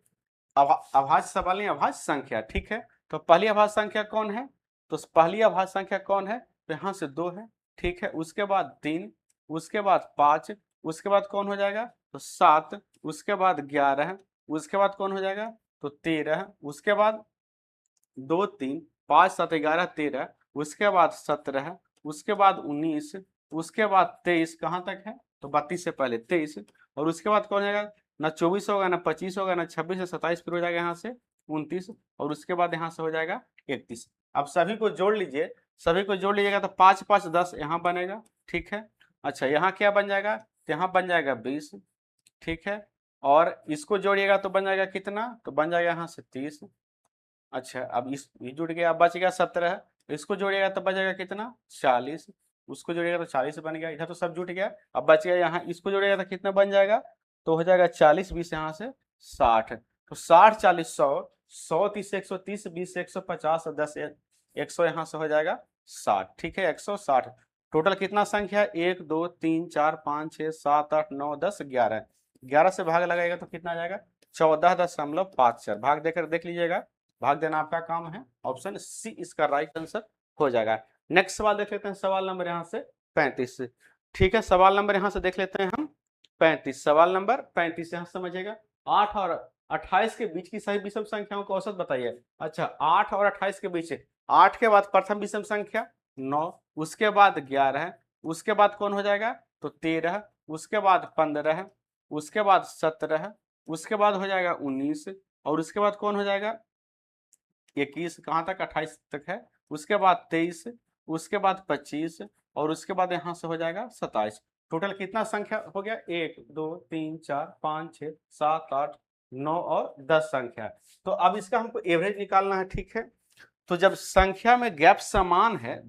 अभाज्य सवाल नहीं, अभाज्य संख्या, ठीक है। तो पहली अभाज्य संख्या कौन है, तो पहली अभाज्य संख्या कौन है, तो यहाँ से 2 है, ठीक है। उसके बाद 3, उसके बाद 5, उसके बाद कौन हो जाएगा, तो 7, उसके बाद 11, उसके बाद कौन हो जाएगा, तो 13, उसके बाद 2 3 5 7 11 13, उसके बाद 17, उसके बाद 19, उसके बाद 23, कहाँ तक है, तो 32 से पहले 23, और उसके बाद कौन हो जाएगा, ना 24 होगा, ना 25 होगा, ना 26 से 27, फिर हो जाएगा यहाँ से 29, और उसके बाद यहाँ से हो जाएगा 31। अब सभी को जोड़ लीजिए, सभी को जोड़ लीजिएगा तो 5 5 10 यहाँ बनेगा, ठीक है। अच्छा, यहाँ क्या बन जाएगा, तो यहाँ बन जाएगा 20, ठीक है। और इसको जोड़िएगा तो बन जाएगा कितना, तो बन जाएगा यहाँ से 30। अच्छा, अब इस ये जुड़ गया, अब बच गया 17, इसको जोड़िएगा तो बचेगा कितना, 40, उसको जोड़िएगा तो 40 बन गया, इधर तो सब जुट गया। अब बच गया यहाँ, इसको जोड़िएगा तो कितना बन जाएगा, तो हो जाएगा 40 20 यहाँ से 60, तो 60 40 100, 100 30 130, 20 150, 10 100, यहाँ से हो जाएगा 60, ठीक है, 160। टोटल कितना संख्या, 1 2 3 4 5 6 7 8 9 10 11, 11 से भाग लगाएगा तो कितना आ जाएगा, 14.54। भाग देकर देख लीजिएगा, भाग देना आपका काम है, ऑप्शन सी इसका राइट आंसर हो जाएगा। नेक्स्ट सवाल देख लेते हैं, सवाल नंबर यहाँ से 35, ठीक है। सवाल नंबर यहाँ से देख लेते हैं हम 35, सवाल नंबर 35 यहाँ समझिएगा, 8 और 28 के बीच की सही विषम संख्याओं का औसत बताइए। अच्छा, 8 और 28 के बीच, 8 के बाद प्रथम विषम संख्या 9, उसके बाद 11, उसके बाद कौन हो जाएगा, तो 13, उसके बाद 15, उसके बाद 17, उसके बाद हो जाएगा 19, और उसके बाद कौन हो जाएगा 21, कहाँ तक 28 तक है, उसके बाद 23, उसके बाद 25, और उसके बाद यहाँ से हो जाएगा 27। टोटल कितना संख्या हो गया, 1 2 3 4 5 6 7 8 9 और 10 संख्या। तो अब इसका हमको एवरेज निकालना है, ठीक है। तो जब संख्या में गैप समान है,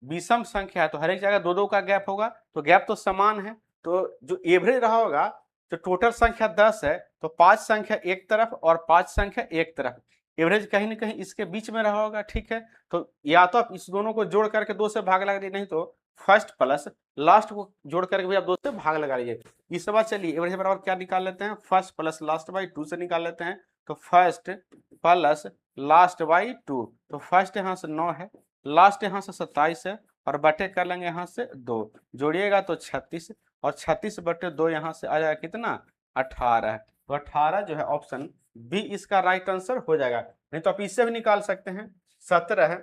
विषम संख्या है, तो हर एक जगह 2 2 का गैप होगा, तो गैप तो समान है, तो जो एवरेज रहा होगा, तो टोटल संख्या 10 है, तो 5 संख्या एक तरफ और 5 संख्या एक तरफ, एवरेज कहीं ना कहीं इसके बीच में रहा होगा, ठीक है। तो या तो आप इस दोनों को जोड़ करके 2 से भाग लगा लीजिए, नहीं तो फर्स्ट प्लस लास्ट को जोड़ करके भी आप 2 से भाग लगा लीजिए। इस बार चलिए एवरेज बराबर क्या निकाल लेते हैं, फर्स्ट प्लस लास्ट बाई 2 से निकाल लेते हैं। तो फर्स्ट प्लस लास्ट बाई 2, तो फर्स्ट यहाँ से 9 है, लास्ट यहाँ से 27 है, और बटे कर लेंगे यहाँ से 2, जोड़िएगा तो 36, और 36 बटे 2 यहाँ से आ जाएगा कितना, 18। तो 18 जो है ऑप्शन बी इसका राइट आंसर हो जाएगा। नहीं तो आप इससे भी निकाल सकते हैं, 17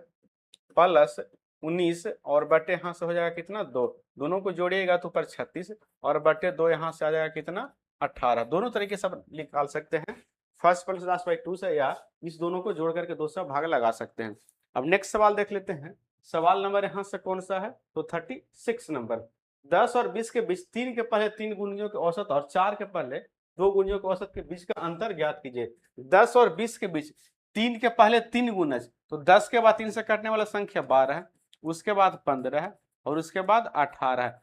प्लस 19 और बटे यहाँ से हो जाएगा कितना 2, दोनों को जोड़िएगा तो ऊपर 36 और बटे 2 यहाँ से आ जाएगा कितना 18। दोनों तरीके से निकाल सकते हैं, फर्स्ट प्लस लास्ट बाई 2 से, या इस दोनों को जोड़ करके 2 से भाग लगा सकते हैं। अब नेक्स्ट सवाल देख लेते हैं। सवाल नंबर यहाँ से कौन सा है, तो 36 नंबर। 10 और 20 के बीच 3 के पहले 3 गुणियों के औसत और 4 के पहले 2 गुणियों के औसत के बीच का अंतर ज्ञात कीजिए। 10 और 20 के बीच 3 के पहले 3 गुणज, तो 10 के बाद 3 से कटने वाला संख्या 12 है, उसके बाद 15 है, और उसके बाद 18 है।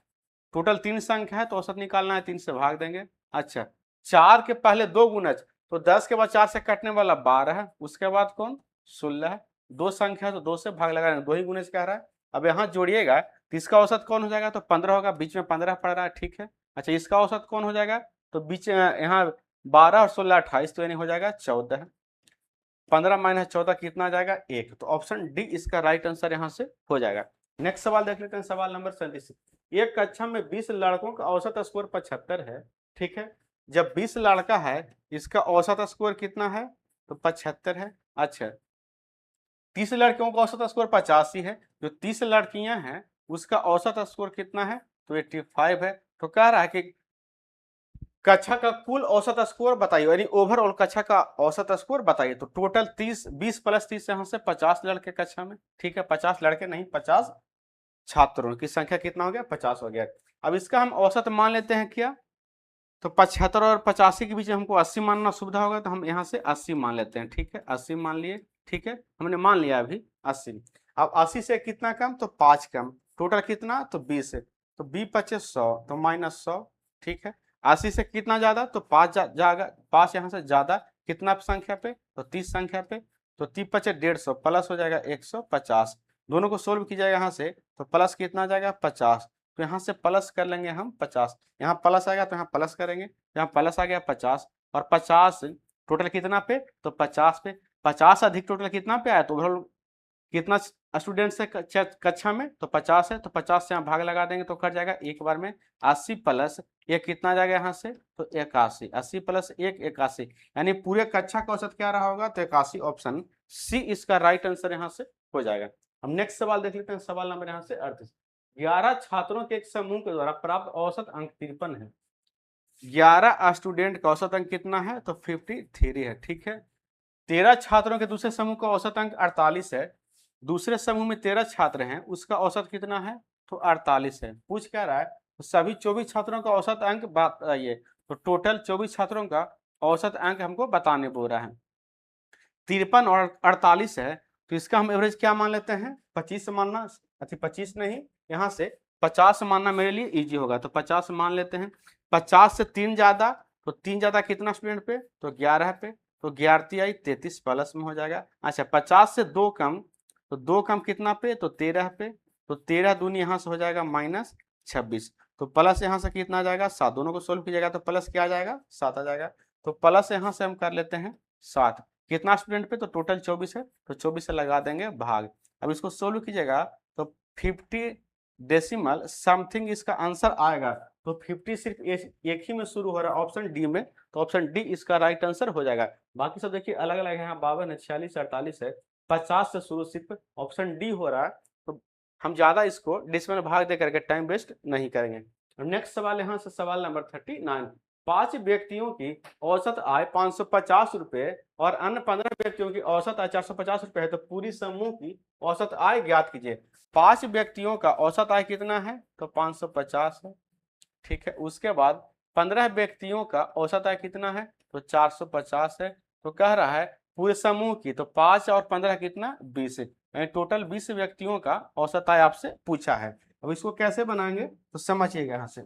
टोटल 3 संख्या है, तो औसत निकालना है, 3 से भाग देंगे। अच्छा, 4 के पहले 2 गुणज, तो 10 के बाद 4 से कटने वाला 12 है, उसके बाद कौन 16 है। 2 संख्या है तो 2 से भाग लगा, 2 ही गुणज कह रहा है। अब यहाँ जोड़िएगा तो इसका औसत कौन हो जाएगा, तो 15 होगा, बीच में 15 पड़ रहा है, ठीक है। अच्छा, इसका औसत कौन हो जाएगा, तो बीच यहाँ 12 और 16 28, तो यानी हो जाएगा 14। 15 माइनस 14 कितना आ जाएगा 1, तो ऑप्शन डी इसका राइट आंसर यहाँ से हो जाएगा। नेक्स्ट सवाल देख लेते हैं, सवाल नंबर 37। एक कक्षा में 20 लड़कों का औसत स्कोर 75 है, ठीक है। जब 20 लड़का है, इसका औसत स्कोर कितना है, तो 75 है। अच्छा, 30 लड़कियों का औसत स्कोर 85 है, जो 30 लड़कियां हैं उसका औसत स्कोर कितना है, तो 85 है। तो कह रहा है कि कक्षा का कुल औसत स्कोर बताइए, यानी ओवरऑल कक्षा का औसत स्कोर बताइए। तो टोटल 30, 20 प्लस 30 यहाँ से 50 लड़के कक्षा में, ठीक है। 50 लड़के नहीं, 50 छात्रों की संख्या कितना हो गया, 50 हो गया। अब इसका हम औसत मान लेते हैं क्या, तो 75 और 85 के बीच हमको 80 मानना सुविधा होगा, तो हम यहाँ से 80 मान लेते हैं, ठीक है। 80 मान लिए, ठीक है, हमने मान लिया अभी 80। अब 80 से कितना कम, तो 5 कम, टोटल कितना, तो 20 है, तो 20 25 100, तो -100, ठीक है। 80 से कितना ज्यादा, तो 5 जाएगा, 5 यहाँ से ज्यादा, कितना संख्या पे, तो 30 संख्या पे, तो 30 25 150 प्लस हो जाएगा 150। दोनों को सोल्व किया जाएगा यहाँ से, तो प्लस कितना जाएगा 50, तो यहाँ से प्लस कर लेंगे हम 50, यहाँ प्लस आएगा तो यहाँ प्लस करेंगे, यहाँ प्लस आ गया 50, और 50 टोटल कितना पे, तो 50 पे। 50 अधिक टोटल कितना पे आया, तो ओवरऑल कितना स्टूडेंट्स है कक्षा में, तो 50 है, तो 50 से यहाँ भाग लगा देंगे तो कट जाएगा एक बार में। 80 प्लस 1 कितना जाएगा यहाँ से, तो 81। 80 प्लस 1 81, यानी पूरे कक्षा का औसत क्या रहा होगा, तो 81। ऑप्शन सी इसका राइट आंसर यहाँ से हो जाएगा। हम नेक्स्ट सवाल देख लेते हैं, सवाल नंबर यहाँ से 38। 11 छात्रों के एक समूह के द्वारा प्राप्त औसत अंक 53 है। 11 स्टूडेंट का औसत अंक कितना है, तो 53 है, ठीक है। 13 छात्रों के दूसरे समूह का औसत अंक 48 है। दूसरे समूह में 13 छात्र हैं, उसका औसत कितना है, तो 48 है। पूछ क्या रहा है, तो सभी 24 छात्रों का औसत अंक बताइए। तो टोटल 24 छात्रों का औसत अंक हमको बताने बोल रहा है। 53 और 48 है, तो इसका हम एवरेज क्या मान लेते हैं, 25 मानना, अच्छा 25 नहीं, यहाँ से 50 मानना मेरे लिए इजी होगा, तो 50 मान लेते हैं। 50 से 3 ज्यादा, तो 3 ज्यादा कितना स्टूडेंट पे, तो 11 पे, तो 11 आई 33 प्लस में हो जाएगा। अच्छा, 50 से 2 कम, तो 2 कम कितना पे, तो 13 पे, तो 13 दूनी यहाँ से हो जाएगा -26, तो प्लस यहाँ से कितना आ जाएगा 7, दोनों को सोल्व कीजिएगा तो प्लस क्या आ जाएगा 7 आ जाएगा। तो प्लस यहाँ से हम कर लेते हैं 7, कितना स्टूडेंट पे, तो टोटल 24 है, तो 24 से लगा देंगे भाग। अब इसको सोल्व कीजिएगा तो 50 डेसिमल समथिंग इसका आंसर आएगा। तो 50 सिर्फ एक ही में शुरू हो रहा है, ऑप्शन डी में, तो ऑप्शन डी इसका राइट आंसर हो जाएगा। बाकी सब देखिए अलग अलग है, यहाँ 52 है, 46 48 है, 50 से शुरू, सिर्फ ऑप्शन डी हो रहा है। तो हम ज्यादा इसको डेसिमल भाग दे करके टाइम वेस्ट नहीं करेंगे। नेक्स्ट सवाल यहाँ से सवाल नंबर 39। 5 व्यक्तियों की औसत आय 550 रुपए और अन्य 15 व्यक्तियों की औसत आय 450 रुपए है, तो पूरी समूह की औसत आय ज्ञात कीजिए। 5 व्यक्तियों का औसत आय कितना है, तो 550 है, ठीक है। उसके बाद 15 व्यक्तियों का औसत आय कितना है, तो 450 है। तो कह रहा है पूरे समूह की, तो 5 और 15 कितना 20, यानी टोटल 20 व्यक्तियों का औसत आय आपसे पूछा है। अब इसको कैसे बनाएंगे, तो समझिएगा यहाँ से।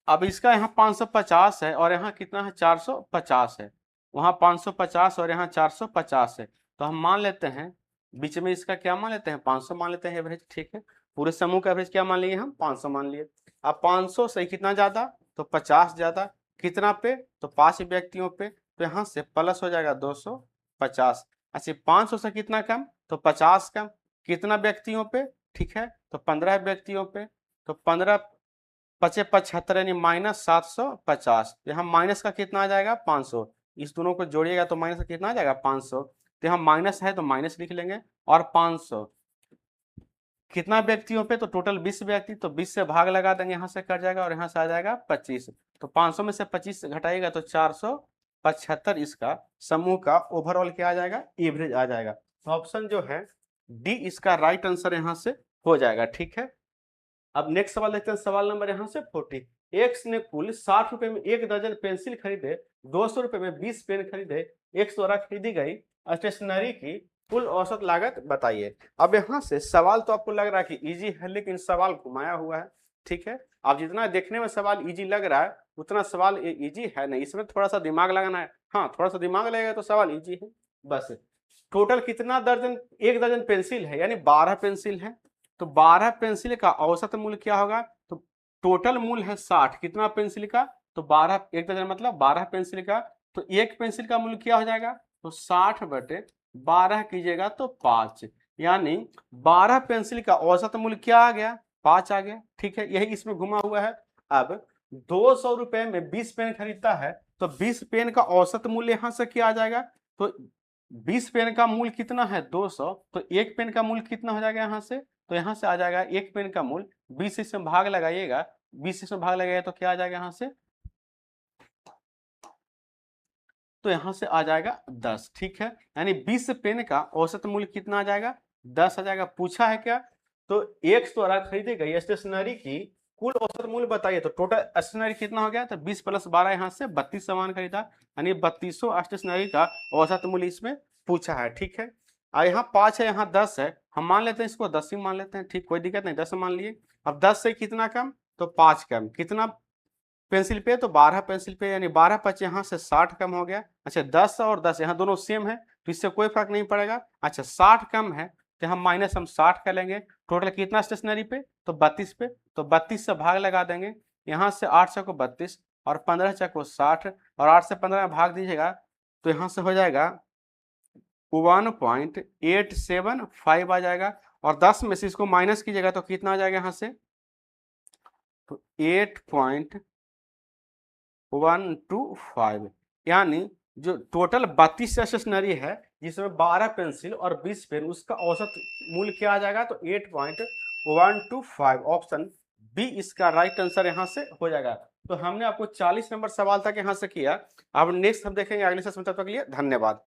अब इसका यहाँ 550 है और यहाँ कितना है 450 है, वहाँ 550 और यहाँ 450 है, तो हम मान लेते हैं बीच में इसका क्या मान लेते हैं, 500 मान लेते हैं एवरेज, ठीक है। पूरे समूह का एवरेज क्या मान लिए हम, 500 मान लिए। अब 500 से कितना ज्यादा, तो 50 ज्यादा, कितना पे, तो 5 व्यक्तियों पे, तो यहाँ से प्लस हो जाएगा 250। अच्छा 500 से कितना कम, तो 50 कम, कितना व्यक्तियों पे, ठीक है, तो 15 व्यक्तियों पे, तो 15 पचे 75 यानी -750। यहाँ माइनस का कितना आ जाएगा, 500। इस दोनों को जोड़िएगा तो माइनस का कितना आ जाएगा, 500। तो यहाँ माइनस है तो माइनस लिख लेंगे, और 500 कितना व्यक्तियों पे, तो टोटल 20 व्यक्ति, तो 20 से भाग लगा देंगे, यहाँ से कट जाएगा और यहाँ से आ जाएगा 25। तो 500 में से 25 घटाइएगा तो 475 इसका समूह का ओवरऑल क्या आ जाएगा, एवरेज आ जाएगा। तो ऑप्शन जो है डी इसका राइट आंसर यहाँ से हो जाएगा, ठीक है। अब नेक्स्ट सवाल देखते हैं, सवाल नंबर यहाँ से 40। एक्स ने कुल 60 रुपए में 1 दर्जन पेंसिल खरीदे, 200 रुपए में 20 पेन खरीदे, एक्स द्वारा खरीदी गई स्टेशनरी की कुल औसत लागत बताइए। अब यहाँ से सवाल तो आपको लग रहा है कि इजी है, लेकिन सवाल घुमाया हुआ है, ठीक है। आप जितना देखने में सवाल इजी लग रहा है उतना सवाल इजी है नहीं, इसमें थोड़ा सा दिमाग लगाना है। हाँ थोड़ा सा दिमाग लगेगा तो सवाल इजी है बस। टोटल कितना दर्जन, 1 दर्जन पेंसिल है यानी 12 पेंसिल है, तो 12 पेंसिल का औसत मूल्य क्या होगा, तो टोटल मूल्य है 60, कितना पेंसिल का, तो 12, 1 दर्जन मतलब 12 पेंसिल का, तो एक पेंसिल का मूल्य क्या हो जाएगा, तो 60/12 कीजिएगा तो 5, यानी 12 पेंसिल का औसत मूल्य क्या आ गया, 5 आ गया, ठीक है। यही इसमें घुमा हुआ है। अब 200 रुपए में 20 पेन खरीदता है, तो 20 पेन का औसत मूल्य यहां से क्या आ जाएगा, तो 20 पेन का मूल्य कितना है 200, तो एक पेन का मूल्य कितना हो जाएगा यहाँ से, तो यहाँ से आ जाएगा एक पेन का मूल्य 20 इसमें भाग लगाइएगा, 20 इसमें भाग लगाइएगा तो क्या आ जाएगा यहाँ से, तो यहाँ से आ जाएगा 10, ठीक है। यानी 20 पेन का औसत मूल्य कितना आ जाएगा, 10 आ जाएगा। पूछा है क्या, तो एक्स द्वारा खरीदी गई स्टेशनरी की कुल औसत मूल्य बताइए, तो टोटल स्टेशनरी कितना हो गया, तो 20 + 12 यहाँ से 32 सामान खरीदा, यानी 3200 स्टेशनरी का औसत मूल्य इसमें पूछा है, ठीक है। यहाँ 5 है, यहाँ 10 है, हम मान लेते हैं इसको 10 ही मान लेते हैं, ठीक, कोई दिक्कत नहीं, 10 मान लिए। अब 10 से कितना कम, तो 5 कम, कितना पेंसिल पे, तो 12 पेंसिल पे, यानी 12 5 यहाँ से 60 कम हो गया। अच्छा 10 और 10 यहाँ दोनों सेम है तो इससे कोई फर्क नहीं पड़ेगा। अच्छा 60 कम है तो हम माइनस हम 60 कर लेंगे। टोटल कितना स्टेशनरी पे, तो 32 पे, तो 32 से भाग लगा देंगे, यहाँ से 8 चौको 32 और 15 चौको 60 और 8 से 15 में भाग दीजिएगा तो यहाँ से हो जाएगा 1.875 आ जाएगा, और 10 में से इसको माइनस कीजिएगा तो कितना आ जाएगा यहाँ से, तो 8.125, यानी जो टोटल 32 स्टेशनरी है जिसमें 12 पेंसिल और 20 पेन, उसका औसत मूल्य क्या आ जाएगा, तो 8.125। ऑप्शन बी इसका राइट आंसर यहाँ से हो जाएगा। तो हमने आपको 40 नंबर सवाल तक यहाँ से किया। अब नेक्स्ट हम देखेंगे अगले सेशन में, तब तक के लिए धन्यवाद।